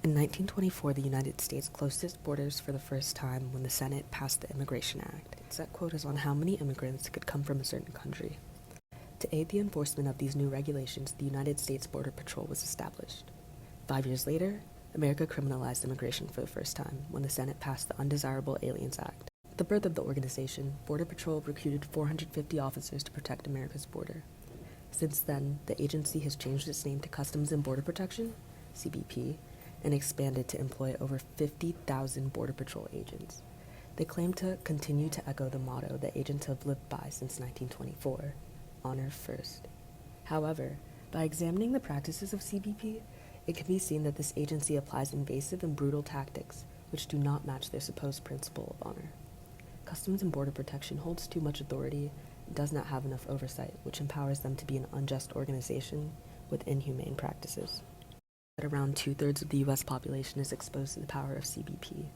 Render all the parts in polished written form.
In 1924, the United States closed its borders for the first time when the Senate passed the Immigration Act. It set quotas on how many immigrants could come from a certain country. To aid the enforcement of these new regulations, the United States Border Patrol was established. 5 years later, America criminalized immigration for the first time when the Senate passed the Undesirable Aliens Act. At the birth of the organization, Border Patrol recruited 450 officers to protect America's border. Since then, the agency has changed its name to Customs and Border Protection, CBP, and expanded to employ over 50,000 Border Patrol agents. They claim to continue to echo the motto that agents have lived by since 1924, honor first. However, by examining the practices of CBP, it can be seen that this agency applies invasive and brutal tactics which do not match their supposed principle of honor. Customs and Border Protection holds too much authority and does not have enough oversight, which empowers them to be an unjust organization with inhumane practices. That around 2/3 of the U.S. population is exposed to the power of CBP.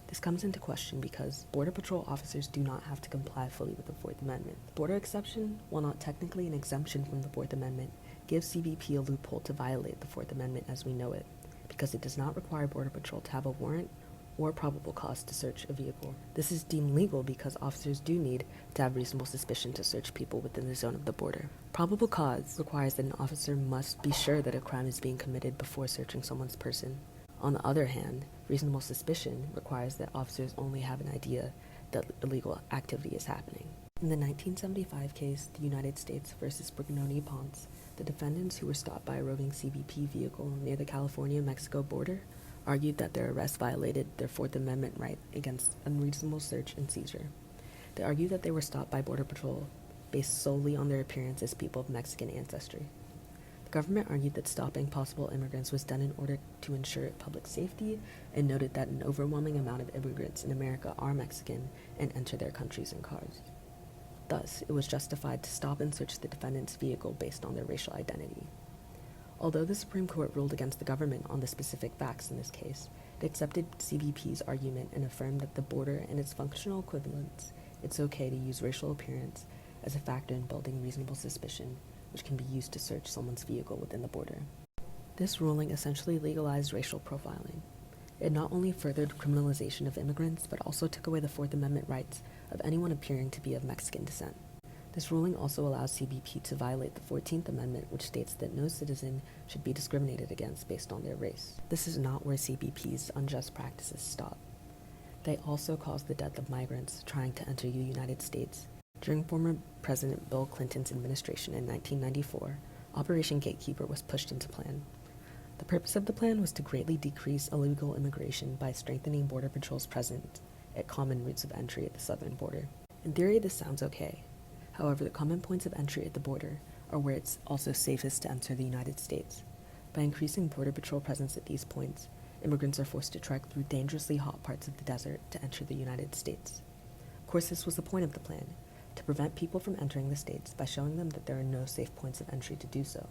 This comes into question because Border Patrol officers do not have to comply fully with the Fourth Amendment. The border exception, while not technically an exemption from the Fourth Amendment, gives CBP a loophole to violate the Fourth Amendment as we know it, because it does not require Border Patrol to have a warrant or probable cause to search a vehicle. This is deemed legal because officers do need to have reasonable suspicion to search people within the zone of the border. Probable cause requires that an officer must be sure that a crime is being committed before searching someone's person. On the other hand, reasonable suspicion requires that officers only have an idea that illegal activity is happening. In the 1975 case, the United States versus Brignoni Ponce, the defendants who were stopped by a roving CBP vehicle near the California-Mexico border argued that their arrest violated their Fourth Amendment right against unreasonable search and seizure. They argued that they were stopped by Border Patrol based solely on their appearance as people of Mexican ancestry. The government argued that stopping possible immigrants was done in order to ensure public safety and noted that an overwhelming amount of immigrants in America are Mexican and enter their countries in cars. Thus, it was justified to stop and search the defendant's vehicle based on their racial identity. Although the Supreme Court ruled against the government on the specific facts in this case, it accepted CBP's argument and affirmed that the border and its functional equivalents, it's okay to use racial appearance as a factor in building reasonable suspicion, which can be used to search someone's vehicle within the border. This ruling essentially legalized racial profiling. It not only furthered criminalization of immigrants, but also took away the Fourth Amendment rights of anyone appearing to be of Mexican descent. This ruling also allows CBP to violate the 14th Amendment, which states that no citizen should be discriminated against based on their race. This is not where CBP's unjust practices stop. They also caused the death of migrants trying to enter the United States. During former President Bill Clinton's administration in 1994, Operation Gatekeeper was pushed into plan. The purpose of the plan was to greatly decrease illegal immigration by strengthening Border Patrol's presence at common routes of entry at the southern border. In theory, this sounds okay. However, the common points of entry at the border are where it's also safest to enter the United States. By increasing Border Patrol presence at these points, immigrants are forced to trek through dangerously hot parts of the desert to enter the United States. Of course, this was the point of the plan, to prevent people from entering the States by showing them that there are no safe points of entry to do so.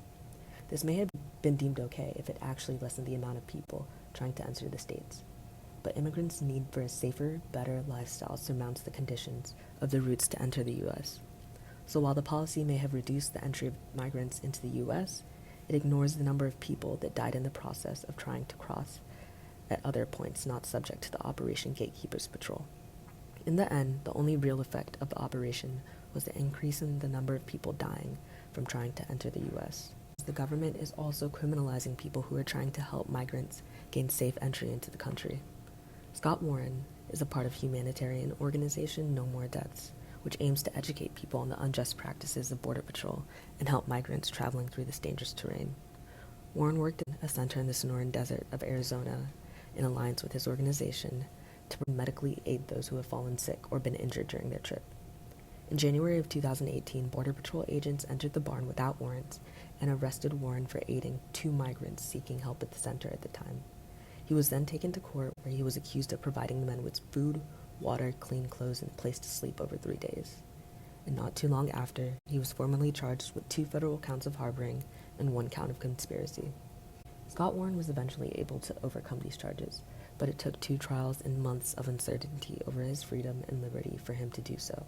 This may have been deemed okay if it actually lessened the amount of people trying to enter the States. But immigrants' need for a safer, better lifestyle surmounts the conditions of the routes to enter the U.S. So while the policy may have reduced the entry of migrants into the U.S., it ignores the number of people that died in the process of trying to cross at other points not subject to the Operation Gatekeeper's patrol. In the end, the only real effect of the operation was the increase in the number of people dying from trying to enter the U.S. The government is also criminalizing people who are trying to help migrants gain safe entry into the country. Scott Warren is a part of humanitarian organization No More Deaths, which aims to educate people on the unjust practices of Border Patrol and help migrants traveling through this dangerous terrain. Warren worked in a center in the Sonoran Desert of Arizona in alliance with his organization to medically aid those who have fallen sick or been injured during their trip. In January of 2018, Border Patrol agents entered the barn without warrants and arrested Warren for aiding 2 migrants seeking help at the center at the time. He was then taken to court where he was accused of providing the men with food, water, clean clothes, and a place to sleep over 3 days. And not too long after, he was formally charged with 2 federal counts of harboring and 1 count of conspiracy. Scott Warren was eventually able to overcome these charges, but it took 2 trials and months of uncertainty over his freedom and liberty for him to do so.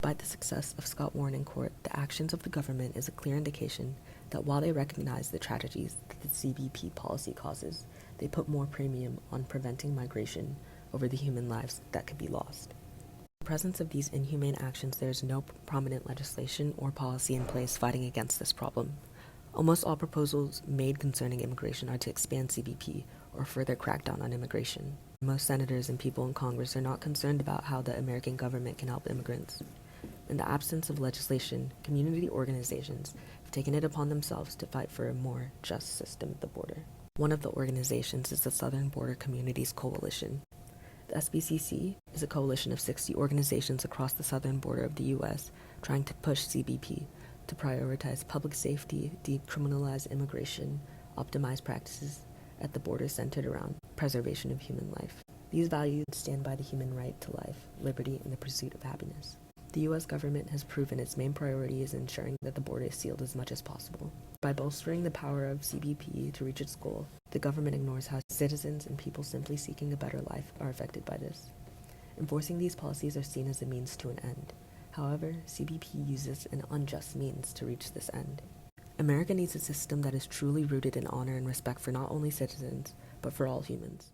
Despite the success of Scott Warren in court, the actions of the government is a clear indication that while they recognize the tragedies that the CBP policy causes, they put more premium on preventing migration over the human lives that could be lost. In the presence of these inhumane actions, there is no prominent legislation or policy in place fighting against this problem. Almost all proposals made concerning immigration are to expand CBP or further crack down on immigration. Most senators and people in Congress are not concerned about how the American government can help immigrants. In the absence of legislation, community organizations have taken it upon themselves to fight for a more just system at the border. One of the organizations is the Southern Border Communities Coalition. The SBCC is a coalition of 60 organizations across the southern border of the U.S. trying to push CBP to prioritize public safety, decriminalize immigration, optimize practices at the border centered around preservation of human life. These values stand by the human right to life, liberty, and the pursuit of happiness. The U.S. government has proven its main priority is ensuring that the border is sealed as much as possible. By bolstering the power of CBP to reach its goal, the government ignores how citizens and people simply seeking a better life are affected by this. Enforcing these policies are seen as a means to an end. However, CBP uses an unjust means to reach this end. America needs a system that is truly rooted in honor and respect for not only citizens, but for all humans.